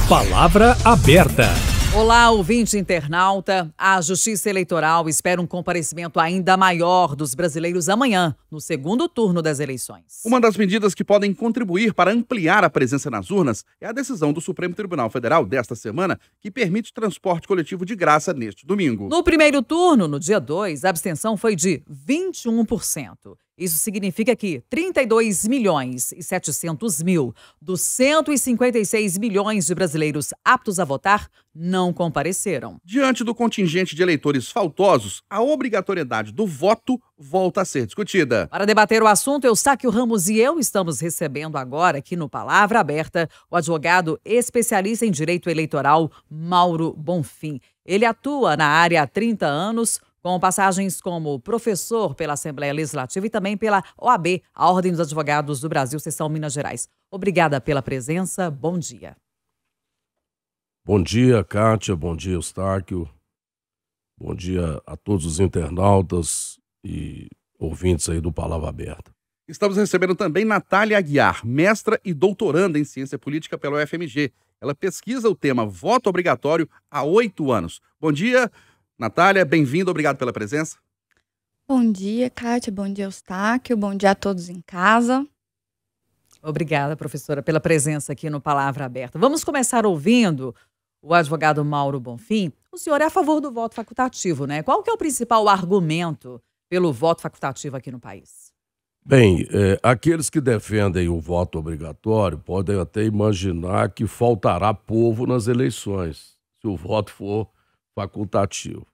Palavra aberta. Olá, ouvinte internauta. A Justiça Eleitoral espera um comparecimento ainda maior dos brasileiros amanhã, no segundo turno das eleições. Uma das medidas que podem contribuir para ampliar a presença nas urnas é a decisão do Supremo Tribunal Federal desta semana, que permite transporte coletivo de graça neste domingo. No primeiro turno, no dia 2, a abstenção foi de 21%. Isso significa que 32.700.000 dos 156 milhões de brasileiros aptos a votar não compareceram. Diante do contingente de eleitores faltosos, a obrigatoriedade do voto volta a ser discutida. Para debater o assunto, Eustáquio Ramos e eu estamos recebendo agora, aqui no Palavra Aberta, o advogado especialista em direito eleitoral, Mauro Bonfim. Ele atua na área há 30 anos, com passagens como professor pela Assembleia Legislativa e também pela OAB, a Ordem dos Advogados do Brasil, seção Minas Gerais. Obrigada pela presença, bom dia. Bom dia, Kátia, bom dia, Eustáquio, bom dia a todos os internautas e ouvintes aí do Palavra Aberta. Estamos recebendo também Natália Aguiar, mestra e doutoranda em Ciência Política pela UFMG. Ela pesquisa o tema voto obrigatório há 8 anos. Bom dia, Natália, bem-vinda, obrigado pela presença. Bom dia, Kátia, bom dia, Eustáquio, bom dia a todos em casa. Obrigada, professora, pela presença aqui no Palavra Aberta. Vamos começar ouvindo o advogado Mauro Bonfim. O senhor é a favor do voto facultativo, né? Qual que é o principal argumento pelo voto facultativo aqui no país? Bem, aqueles que defendem o voto obrigatório podem até imaginar que faltará povo nas eleições, se o voto for facultativo.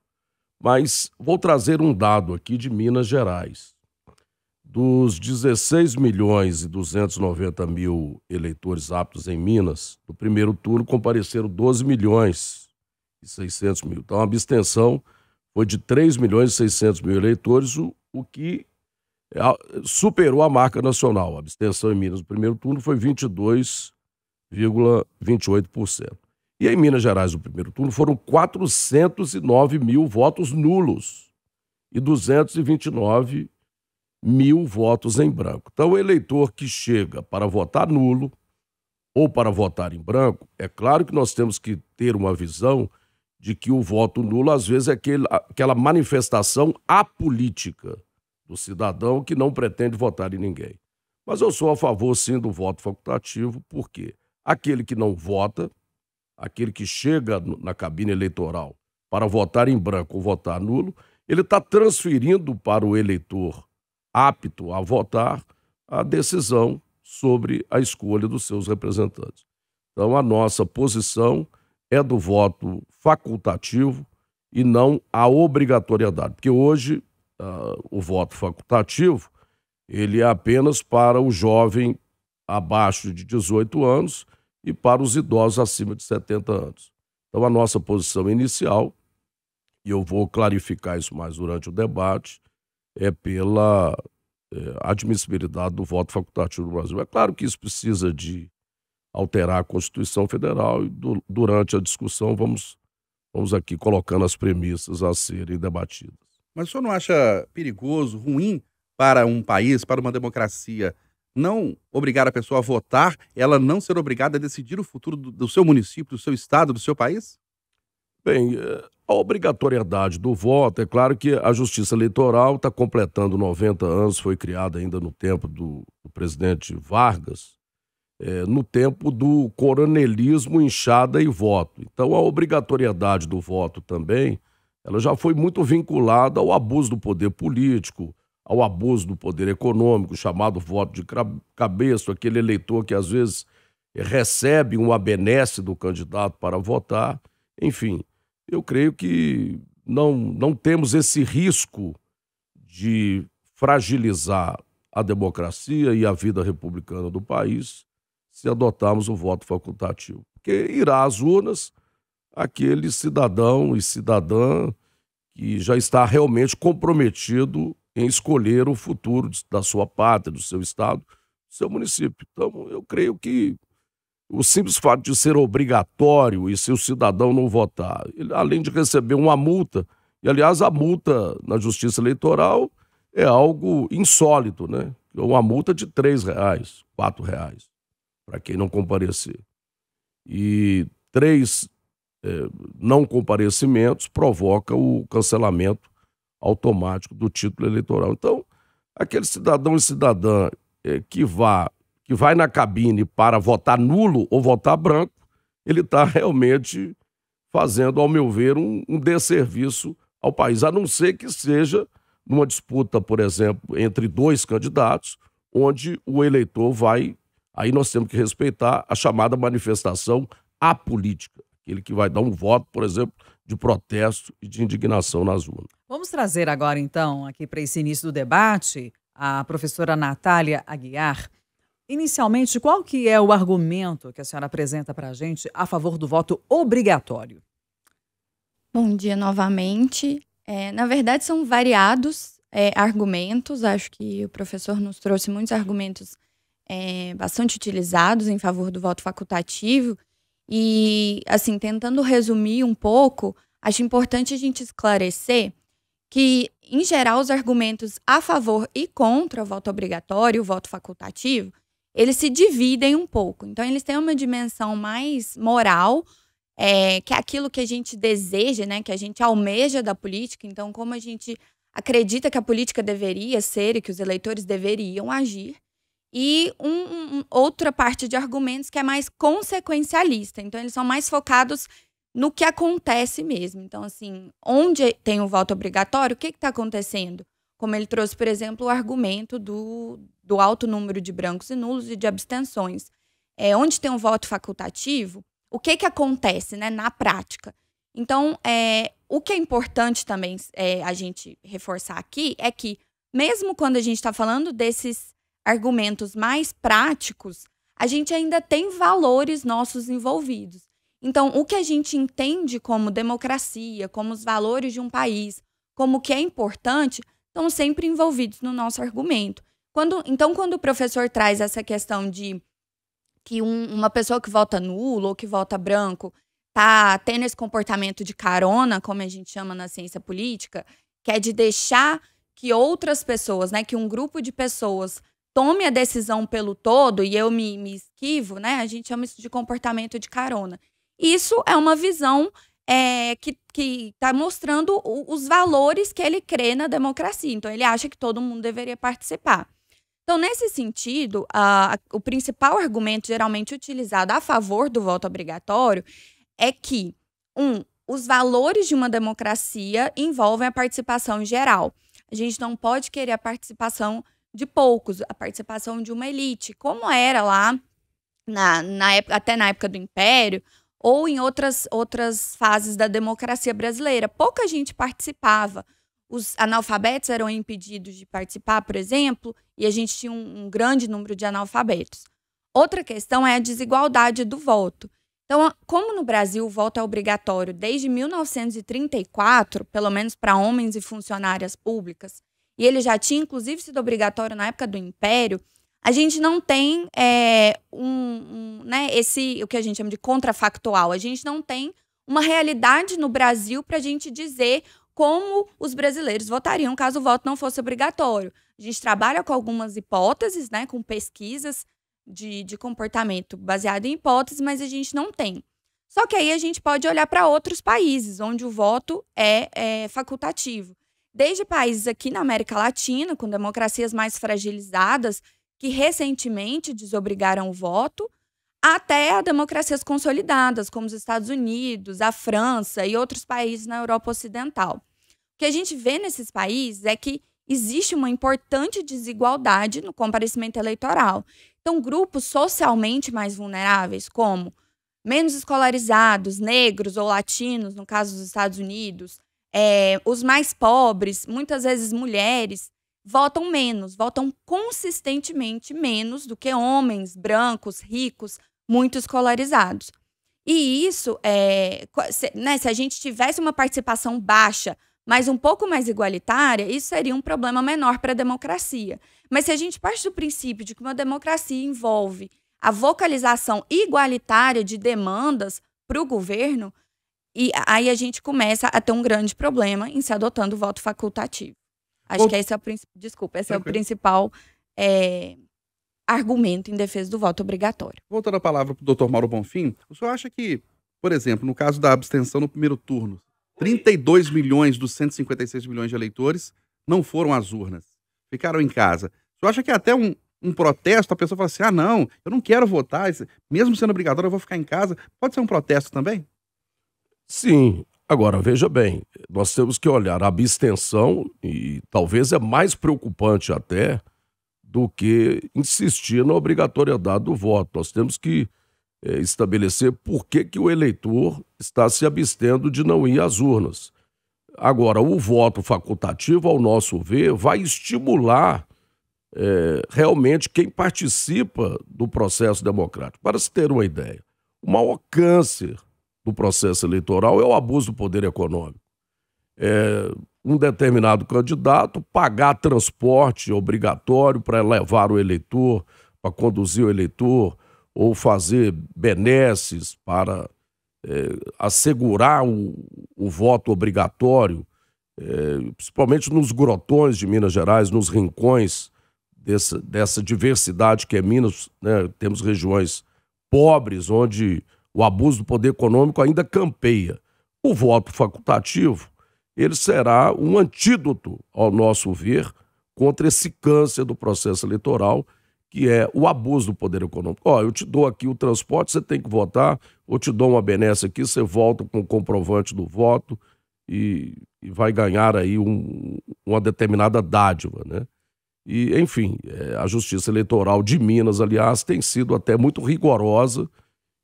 Mas vou trazer um dado aqui de Minas Gerais. Dos 16.290.000 eleitores aptos em Minas, no primeiro turno compareceram 12.600.000. Então a abstenção foi de 3.600.000 eleitores, o que superou a marca nacional. A abstenção em Minas no primeiro turno foi 22,28%. E em Minas Gerais, no primeiro turno, foram 409.000 votos nulos e 229.000 votos em branco. Então, o eleitor que chega para votar nulo ou para votar em branco, é claro que nós temos que ter uma visão de que o voto nulo, às vezes, é aquela manifestação apolítica do cidadão que não pretende votar em ninguém. Mas eu sou a favor, sim, do voto facultativo, porque aquele que não vota, aquele que chega na cabine eleitoral para votar em branco ou votar nulo, ele está transferindo para o eleitor apto a votar a decisão sobre a escolha dos seus representantes. Então, a nossa posição é do voto facultativo e não a obrigatoriedade, porque hoje o voto facultativo ele é apenas para o jovem abaixo de 18 anos e para os idosos acima de 70 anos. Então, a nossa posição inicial, e eu vou clarificar isso mais durante o debate, é pela admissibilidade do voto facultativo no Brasil. É claro que isso precisa de alterar a Constituição Federal e durante a discussão vamos aqui colocando as premissas a serem debatidas. Mas o senhor não acha perigoso, ruim para um país, para uma democracia, não obrigar a pessoa a votar, ela não ser obrigada a decidir o futuro do seu município, do seu estado, do seu país? Bem, a obrigatoriedade do voto, é claro que a Justiça Eleitoral está completando 90 anos, foi criada ainda no tempo do presidente Vargas, no tempo do coronelismo, enxada e voto. Então a obrigatoriedade do voto também, ela já foi muito vinculada ao abuso do poder político, ao abuso do poder econômico, chamado voto de cabeça, aquele eleitor que às vezes recebe uma benesse do candidato para votar. Enfim, eu creio que não temos esse risco de fragilizar a democracia e a vida republicana do país se adotarmos o voto facultativo. Porque irá às urnas aquele cidadão e cidadã que já está realmente comprometido em escolher o futuro da sua pátria, do seu estado, do seu município. Então, eu creio que o simples fato de ser obrigatório e se o cidadão não votar, ele, além de receber uma multa, e aliás a multa na Justiça Eleitoral é algo insólito, né? Uma multa de R$3, R$4, para quem não comparecer. E 3 não comparecimentos provoca o cancelamento automático do título eleitoral. Então, aquele cidadão e cidadã que vai na cabine para votar nulo ou votar branco, ele está realmente fazendo, ao meu ver, um desserviço ao país, a não ser que seja numa disputa, por exemplo, entre 2 candidatos, onde o eleitor vai... Aí nós temos que respeitar a chamada manifestação apolítica, aquele que vai dar um voto, por exemplo, de protesto e de indignação nas urnas. Vamos trazer agora, então, aqui para esse início do debate, a professora Natália Aguiar. Inicialmente, qual que é o argumento que a senhora apresenta para a gente a favor do voto obrigatório? Bom dia novamente. Na verdade, são variados argumentos. Acho que o professor nos trouxe muitos argumentos bastante utilizados em favor do voto facultativo. E, assim, tentando resumir um pouco, acho importante a gente esclarecer que, em geral, os argumentos a favor e contra o voto obrigatório, o voto facultativo, eles se dividem um pouco. Então, eles têm uma dimensão mais moral, que é aquilo que a gente deseja, né, que a gente almeja da política. Então, como a gente acredita que a política deveria ser e que os eleitores deveriam agir. E outra parte de argumentos que é mais consequencialista. Então, eles são mais focados no que acontece mesmo. Então, assim, onde tem o voto obrigatório, o que está acontecendo? Como ele trouxe, por exemplo, o argumento do alto número de brancos e nulos e de abstenções. Onde tem um voto facultativo, o que acontece, né, na prática? Então, o que é importante também a gente reforçar aqui é que, mesmo quando a gente está falando desses argumentos mais práticos, a gente ainda tem valores nossos envolvidos. Então, o que a gente entende como democracia, como os valores de um país, como o que é importante, estão sempre envolvidos no nosso argumento. Então, quando o professor traz essa questão de que uma pessoa que vota nulo ou que vota branco está tendo esse comportamento de carona, como a gente chama na ciência política, que é de deixar que outras pessoas, né, que um grupo de pessoas tome a decisão pelo todo e eu me esquivo, né? A gente chama isso de comportamento de carona. Isso é uma visão que está mostrando os valores que ele crê na democracia. Então, ele acha que todo mundo deveria participar. Então, nesse sentido, o principal argumento geralmente utilizado a favor do voto obrigatório é que, os valores de uma democracia envolvem a participação geral. A gente não pode querer a participação de poucos, a participação de uma elite, como era lá até na época do Império, ou em outras fases da democracia brasileira. Pouca gente participava. Os analfabetos eram impedidos de participar, por exemplo, e a gente tinha um grande número de analfabetos. Outra questão é a desigualdade do voto. Então, como no Brasil o voto é obrigatório desde 1934, pelo menos para homens e funcionárias públicas, e ele já tinha, inclusive, sido obrigatório na época do Império, a gente não tem né, o que a gente chama de contrafactual. A gente não tem uma realidade no Brasil para a gente dizer como os brasileiros votariam caso o voto não fosse obrigatório. A gente trabalha com algumas hipóteses, né, com pesquisas de comportamento baseado em hipóteses, mas a gente não tem. Só que aí a gente pode olhar para outros países onde o voto é facultativo. Desde países aqui na América Latina, com democracias mais fragilizadas, que recentemente desobrigaram o voto, até a democracias consolidadas, como os Estados Unidos, a França e outros países na Europa Ocidental. O que a gente vê nesses países é que existe uma importante desigualdade no comparecimento eleitoral. Então, grupos socialmente mais vulneráveis, como menos escolarizados, negros ou latinos, no caso dos Estados Unidos, os mais pobres, muitas vezes mulheres, votam menos, votam consistentemente menos do que homens brancos, ricos, muito escolarizados. E isso, se a gente tivesse uma participação baixa, mas um pouco mais igualitária, isso seria um problema menor para a democracia. Mas se a gente parte do princípio de que uma democracia envolve a vocalização igualitária de demandas para o governo, e aí a gente começa a ter um grande problema em se adotando o voto facultativo. Acho que esse é o principal argumento em defesa do voto obrigatório. Voltando a palavra para o doutor Mauro Bonfim, o senhor acha que por exemplo, no caso da abstenção no primeiro turno, 32 milhões dos 156 milhões de eleitores não foram às urnas, ficaram em casa. Você acha que é até um protesto, a pessoa fala assim, não, eu não quero votar, mesmo sendo obrigatório, eu vou ficar em casa. Pode ser um protesto também? Sim. Agora, veja bem, nós temos que olhar a abstenção, e talvez é mais preocupante até do que insistir na obrigatoriedade do voto. Nós temos que estabelecer por que o eleitor está se abstendo de não ir às urnas. Agora, o voto facultativo, ao nosso ver, vai estimular realmente quem participa do processo democrático. Para se ter uma ideia, o maior câncer do processo eleitoral é o abuso do poder econômico. Um determinado candidato pagar transporte obrigatório para levar o eleitor, para conduzir o eleitor, ou fazer benesses para assegurar o voto obrigatório, principalmente nos grotões de Minas Gerais, nos rincões dessa diversidade que é Minas, né? Temos regiões pobres onde o abuso do poder econômico ainda campeia. O voto facultativo, ele será um antídoto, ao nosso ver, contra esse câncer do processo eleitoral, que é o abuso do poder econômico. Eu te dou aqui o transporte, você tem que votar, ou te dou uma benesse aqui, você volta com o comprovante do voto e vai ganhar aí uma determinada dádiva, né? E, enfim, a Justiça Eleitoral de Minas, aliás, tem sido até muito rigorosa,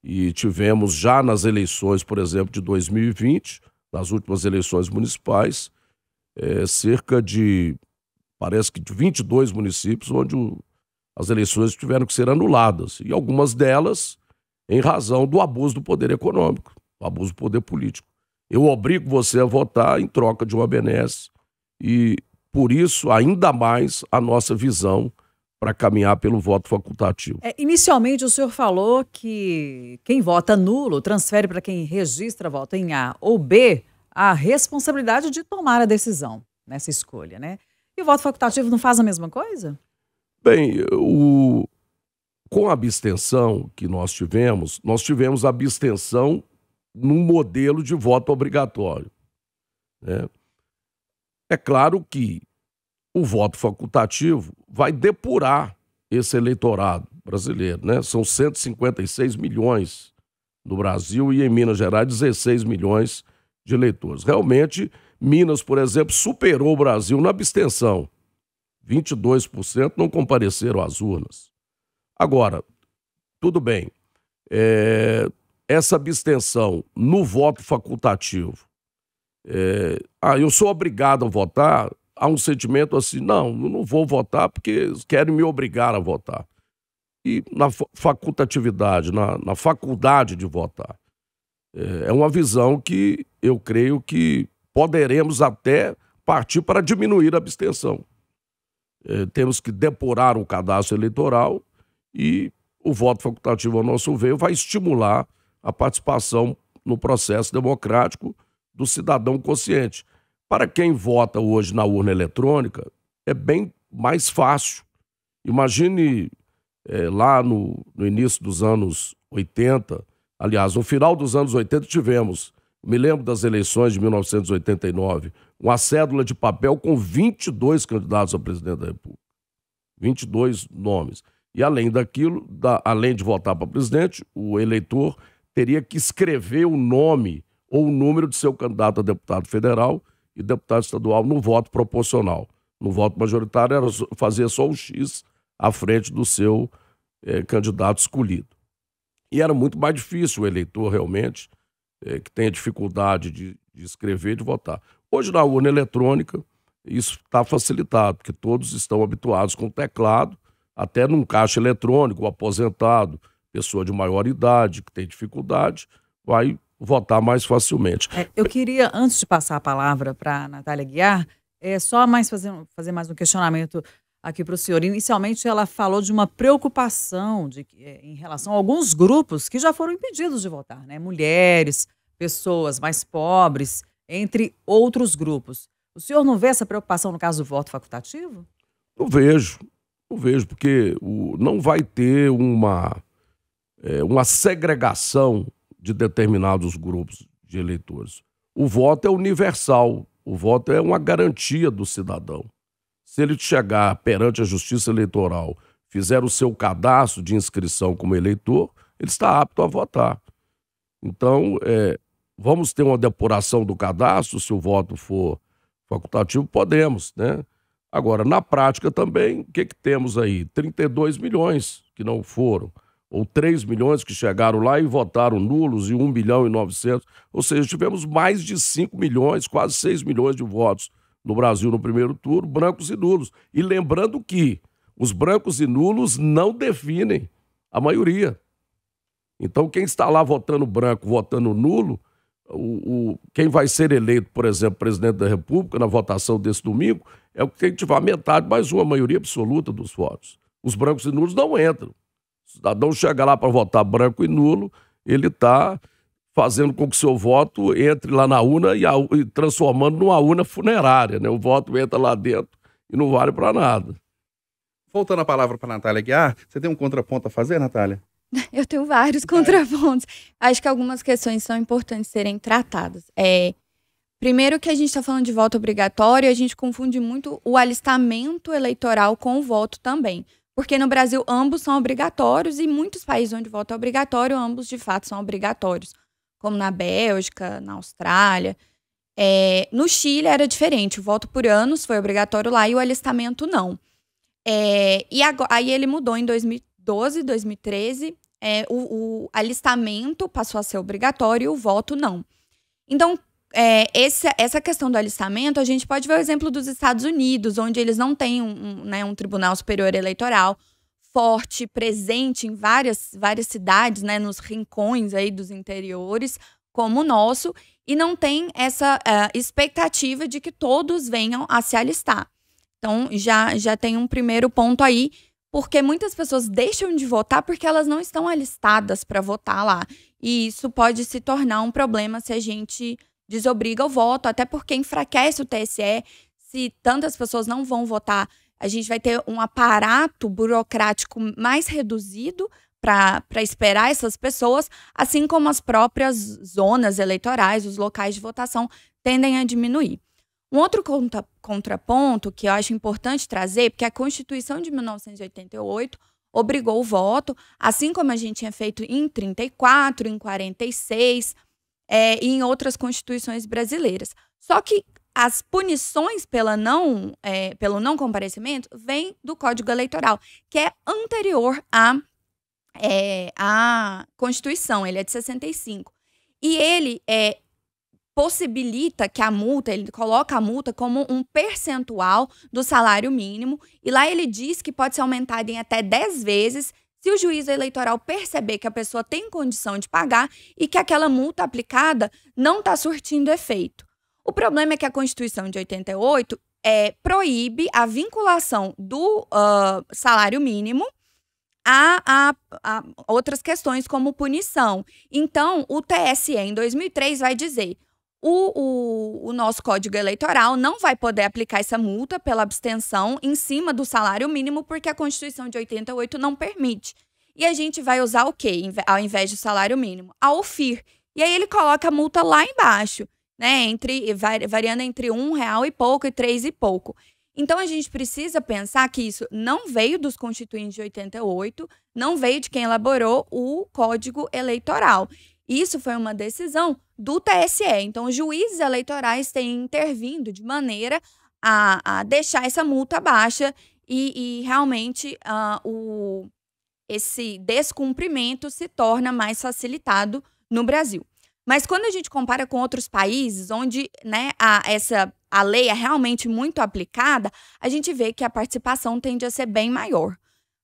e tivemos já nas eleições, por exemplo, de 2020, nas últimas eleições municipais, cerca de, parece que de 22 municípios onde as eleições tiveram que ser anuladas, e algumas delas em razão do abuso do poder econômico, do abuso do poder político. Eu obrigo você a votar em troca de uma benesse, e por isso, ainda mais, a nossa visão para caminhar pelo voto facultativo. Inicialmente, o senhor falou que quem vota nulo transfere para quem registra voto em A ou B a responsabilidade de tomar a decisão nessa escolha, né? E o voto facultativo não faz a mesma coisa? Bem, com a abstenção que nós tivemos a abstenção num modelo de voto obrigatório, né? É claro que o voto facultativo vai depurar esse eleitorado brasileiro, né? São 156 milhões no Brasil e em Minas Gerais 16 milhões de eleitores. Realmente, Minas, por exemplo, superou o Brasil na abstenção. 22% não compareceram às urnas. Agora, tudo bem, essa abstenção no voto facultativo, eu sou obrigado a votar, há um sentimento assim, não, eu não vou votar porque querem me obrigar a votar. E na facultatividade, na faculdade de votar, é uma visão que eu creio que poderemos até partir para diminuir a abstenção. Temos que depurar o cadastro eleitoral e o voto facultativo, ao nosso ver, vai estimular a participação no processo democrático do cidadão consciente. Para quem vota hoje na urna eletrônica, é bem mais fácil. Imagine lá no início dos anos 80, aliás, no final dos anos 80 tivemos, me lembro das eleições de 1989, uma cédula de papel com 22 candidatos a presidente da República. 22 nomes. E além daquilo, além de votar para presidente, o eleitor teria que escrever o nome ou o número de seu candidato a deputado federal e deputado estadual no voto proporcional. No voto majoritário, era fazer só o X à frente do seu candidato escolhido. E era muito mais difícil o eleitor, realmente, que tenha dificuldade de escrever e de votar. Hoje, na urna eletrônica, isso está facilitado, porque todos estão habituados com o teclado, até num caixa eletrônico, o aposentado, pessoa de maior idade, que tem dificuldade, vai votar mais facilmente. Eu queria, antes de passar a palavra para a Natália Aguiar, só fazer mais um questionamento aqui para o senhor. Inicialmente, ela falou de uma preocupação em relação a alguns grupos que já foram impedidos de votar, né? Mulheres, pessoas mais pobres, entre outros grupos. O senhor não vê essa preocupação no caso do voto facultativo? Não vejo, porque não vai ter uma segregação de determinados grupos de eleitores. O voto é universal, o voto é uma garantia do cidadão. Se ele chegar perante a Justiça Eleitoral, fizer o seu cadastro de inscrição como eleitor, ele está apto a votar. Então, vamos ter uma depuração do cadastro, se o voto for facultativo, podemos, né? Agora, na prática também, o que temos aí? 32 milhões que não foram, ou 3 milhões que chegaram lá e votaram nulos, e 1 milhão e 900. Ou seja, tivemos mais de 5 milhões, quase 6 milhões de votos no Brasil no primeiro turno, brancos e nulos. E lembrando que os brancos e nulos não definem a maioria. Então, quem está lá votando branco, votando nulo, quem vai ser eleito, por exemplo, presidente da República, na votação desse domingo, é o que tiver metade, mais uma maioria absoluta dos votos. Os brancos e nulos não entram. O cidadão chega lá para votar branco e nulo, ele está fazendo com que o seu voto entre lá na urna e transformando numa urna funerária, né? O voto entra lá dentro e não vale para nada. Voltando a palavra para a Natália Aguiar, você tem um contraponto a fazer, Natália? Eu tenho vários contrapontos. Acho que algumas questões são importantes serem tratadas. Primeiro que a gente está falando de voto obrigatório, a gente confunde muito o alistamento eleitoral com o voto também. Porque no Brasil ambos são obrigatórios e em muitos países onde o voto é obrigatório, ambos de fato são obrigatórios. Como na Bélgica, na Austrália. No Chile era diferente, o voto por anos foi obrigatório lá e o alistamento não. E agora, aí ele mudou em 2012, 2013, o alistamento passou a ser obrigatório e o voto não. Então, essa questão do alistamento, a gente pode ver o exemplo dos Estados Unidos, onde eles não têm um Tribunal Superior Eleitoral forte, presente em várias cidades, né, nos rincões aí dos interiores, como o nosso, e não tem essa expectativa de que todos venham a se alistar. Então, já tem um primeiro ponto aí, porque muitas pessoas deixam de votar porque elas não estão alistadas para votar lá. E isso pode se tornar um problema se a gente desobriga o voto, até porque enfraquece o TSE. Se tantas pessoas não vão votar, a gente vai ter um aparato burocrático mais reduzido para esperar essas pessoas, assim como as próprias zonas eleitorais, os locais de votação, tendem a diminuir. Um outro contraponto que eu acho importante trazer, porque a Constituição de 1988 obrigou o voto, assim como a gente tinha feito em 34, em 46 e em outras constituições brasileiras. Só que as punições pelo não comparecimento vêm do Código Eleitoral, que é anterior à Constituição, ele é de 65. E ele possibilita que a multa, ele coloca a multa como um percentual do salário mínimo, e lá ele diz que pode ser aumentado em até 10 vezes se o juiz eleitoral perceber que a pessoa tem condição de pagar e que aquela multa aplicada não está surtindo efeito. O problema é que a Constituição de 88 proíbe a vinculação do salário mínimo a outras questões como punição. Então, o TSE, em 2003, vai dizer: o nosso Código Eleitoral não vai poder aplicar essa multa pela abstenção em cima do salário mínimo, porque a Constituição de 88 não permite. E a gente vai usar o quê, ao invés do salário mínimo? A OFIR. E aí ele coloca a multa lá embaixo, né? Variando entre R$1 e pouco e 3 e pouco. Então, a gente precisa pensar que isso não veio dos constituintes de 88, não veio de quem elaborou o Código Eleitoral. Isso foi uma decisão do TSE. Então, os juízes eleitorais têm intervindo de maneira a deixar essa multa baixa e realmente esse descumprimento se torna mais facilitado no Brasil. Mas quando a gente compara com outros países onde, né, a lei é realmente muito aplicada, a gente vê que a participação tende a ser bem maior.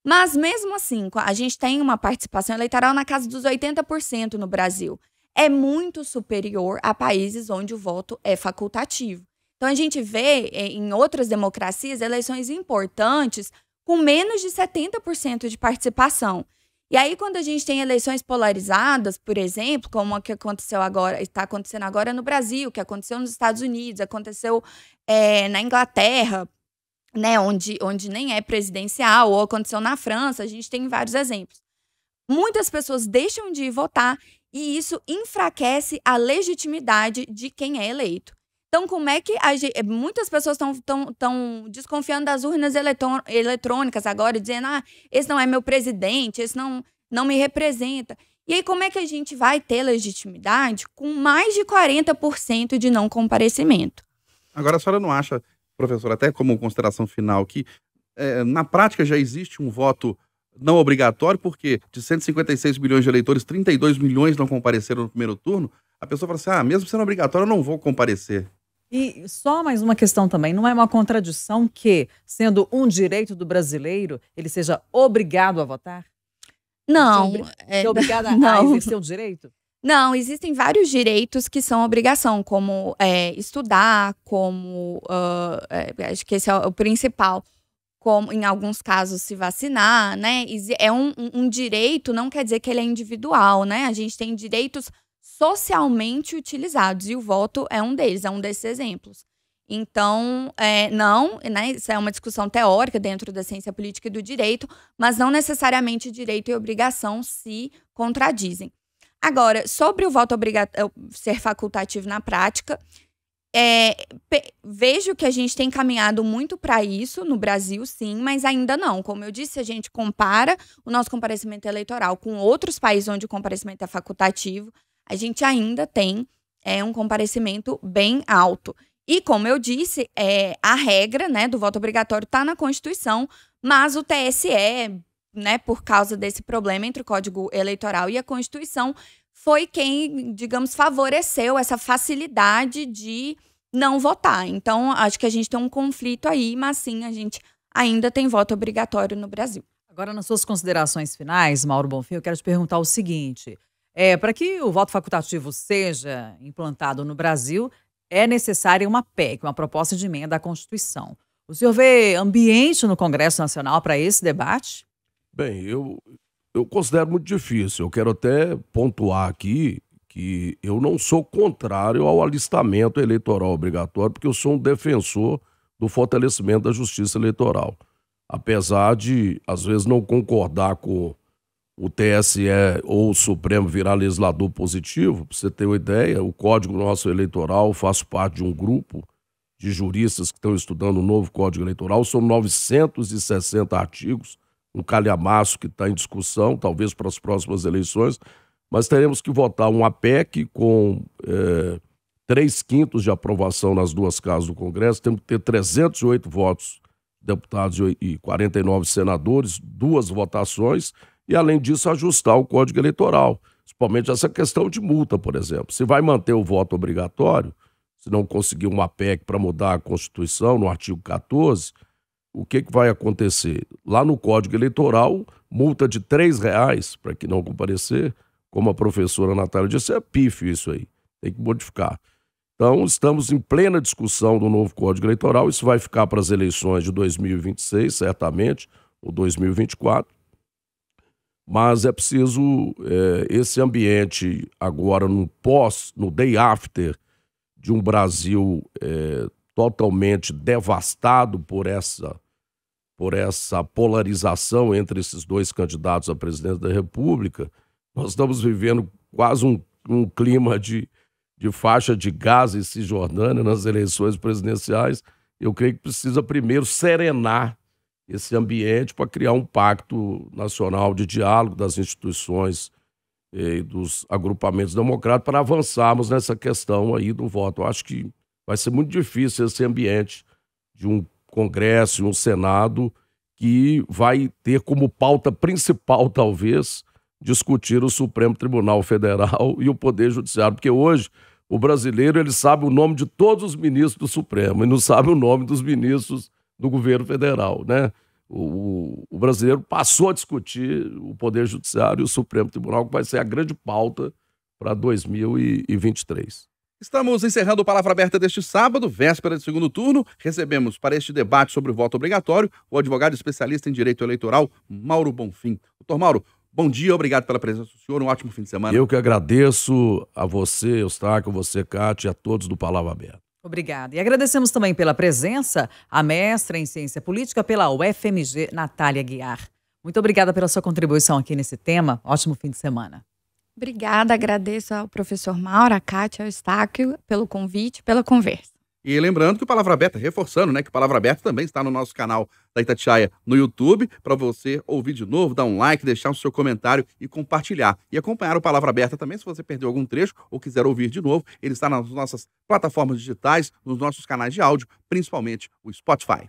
Mas mesmo assim, a gente tem uma participação eleitoral na casa dos 80% no Brasil. É muito superior a países onde o voto é facultativo. Então a gente vê em outras democracias eleições importantes com menos de 70% de participação. E aí, quando a gente tem eleições polarizadas, por exemplo, como a que aconteceu agora, está acontecendo agora no Brasil, que aconteceu nos Estados Unidos, aconteceu na Inglaterra, né, onde nem é presidencial, ou aconteceu na França, a gente tem vários exemplos. Muitas pessoas deixam de ir votar e isso enfraquece a legitimidade de quem é eleito. Então, como é que muitas pessoas estão desconfiando das urnas eletrônicas agora, dizendo, esse não é meu presidente, esse não me representa. E aí, como é que a gente vai ter legitimidade com mais de 40% de não comparecimento? Agora, a senhora não acha, professor, até como consideração final, que na prática já existe um voto não obrigatório, porque de 156 milhões de eleitores, 32 milhões não compareceram no primeiro turno? A pessoa fala assim, mesmo sendo obrigatório, eu não vou comparecer. E só mais uma questão também, não é uma contradição que, sendo um direito do brasileiro, ele seja obrigado a votar? Não. Ser obrigado a exercer o direito? Não, existem vários direitos que são obrigação, como estudar, como, acho que esse é o principal, como em alguns casos se vacinar, né? É um direito, não quer dizer que ele é individual, né? A gente tem direitos socialmente utilizados e o voto é um deles, é um desses exemplos. Então, não, né, isso é uma discussão teórica dentro da ciência política e do direito, mas não necessariamente direito e obrigação se contradizem. Agora, sobre o voto ser facultativo na prática, vejo que a gente tem caminhado muito para isso no Brasil, sim, mas ainda não. Como eu disse, a gente compara o nosso comparecimento eleitoral com outros países onde o comparecimento é facultativo, a gente ainda tem um comparecimento bem alto. E, como eu disse, a regra, né, do voto obrigatório está na Constituição, mas o TSE, né, por causa desse problema entre o Código Eleitoral e a Constituição, foi quem, digamos, favoreceu essa facilidade de não votar. Então, acho que a gente tem um conflito aí, mas sim, a gente ainda tem voto obrigatório no Brasil. Agora, nas suas considerações finais, Mauro Bonfim, eu quero te perguntar o seguinte. Para que o voto facultativo seja implantado no Brasil, é necessária uma PEC, uma proposta de emenda à Constituição. O senhor vê ambiente no Congresso Nacional para esse debate? Bem, eu considero muito difícil. Eu quero até pontuar aqui que eu não sou contrário ao alistamento eleitoral obrigatório, porque eu sou um defensor do fortalecimento da justiça eleitoral. Apesar de, às vezes, não concordar com o TSE ou o Supremo virar legislador positivo, para você ter uma ideia, o Código nosso eleitoral, faço parte de um grupo de juristas que estão estudando o novo Código Eleitoral, são 960 artigos, um calhamaço que está em discussão, talvez para as próximas eleições, mas teremos que votar uma PEC com 3/5 de aprovação nas duas casas do Congresso, temos que ter 308 votos, deputados e 49 senadores, 2 votações, e, além disso, ajustar o Código Eleitoral, principalmente essa questão de multa, por exemplo. Se vai manter o voto obrigatório, se não conseguir uma PEC para mudar a Constituição, no artigo 14, o que vai acontecer? Lá no Código Eleitoral, multa de R$3 para quem não comparecer, como a professora Natália disse, é pífio isso aí, tem que modificar. Então, estamos em plena discussão do novo Código Eleitoral, isso vai ficar para as eleições de 2026, certamente, ou 2024, mas é preciso esse ambiente agora no day after de um Brasil totalmente devastado por essa polarização entre esses dois candidatos à presidência da República. Nós estamos vivendo quase um clima de faixa de Gaza e Cisjordânia nas eleições presidenciais. Eu creio que precisa primeiro serenar esse ambiente para criar um pacto nacional de diálogo das instituições e dos agrupamentos democráticos para avançarmos nessa questão aí do voto. Eu acho que vai ser muito difícil esse ambiente de um Congresso e um Senado que vai ter como pauta principal, talvez, discutir o Supremo Tribunal Federal e o Poder Judiciário, porque hoje o brasileiro ele sabe o nome de todos os ministros do Supremo e não sabe o nome dos ministros do governo federal, né? O brasileiro passou a discutir o Poder Judiciário e o Supremo Tribunal, que vai ser a grande pauta para 2023. Estamos encerrando o Palavra Aberta deste sábado, véspera de segundo turno. Recebemos para este debate sobre o voto obrigatório o advogado especialista em direito eleitoral, Mauro Bonfim. Doutor Mauro, bom dia, obrigado pela presença do senhor, um ótimo fim de semana. Eu que agradeço a você, Eustáquio, a você, Cátia, e a todos do Palavra Aberta. Obrigada. E agradecemos também pela presença a mestra em Ciência Política pela UFMG, Natália Aguiar. Muito obrigada pela sua contribuição aqui nesse tema. Ótimo fim de semana. Obrigada, agradeço ao professor Mauro, a Kátia, ao Eustáquio pelo convite, pela conversa. E lembrando que o Palavra Aberta, reforçando, né, que o Palavra Aberta também está no nosso canal da Itatiaia no YouTube, para você ouvir de novo, dar um like, deixar o seu comentário e compartilhar. E acompanhar o Palavra Aberta também, se você perdeu algum trecho ou quiser ouvir de novo, ele está nas nossas plataformas digitais, nos nossos canais de áudio, principalmente o Spotify.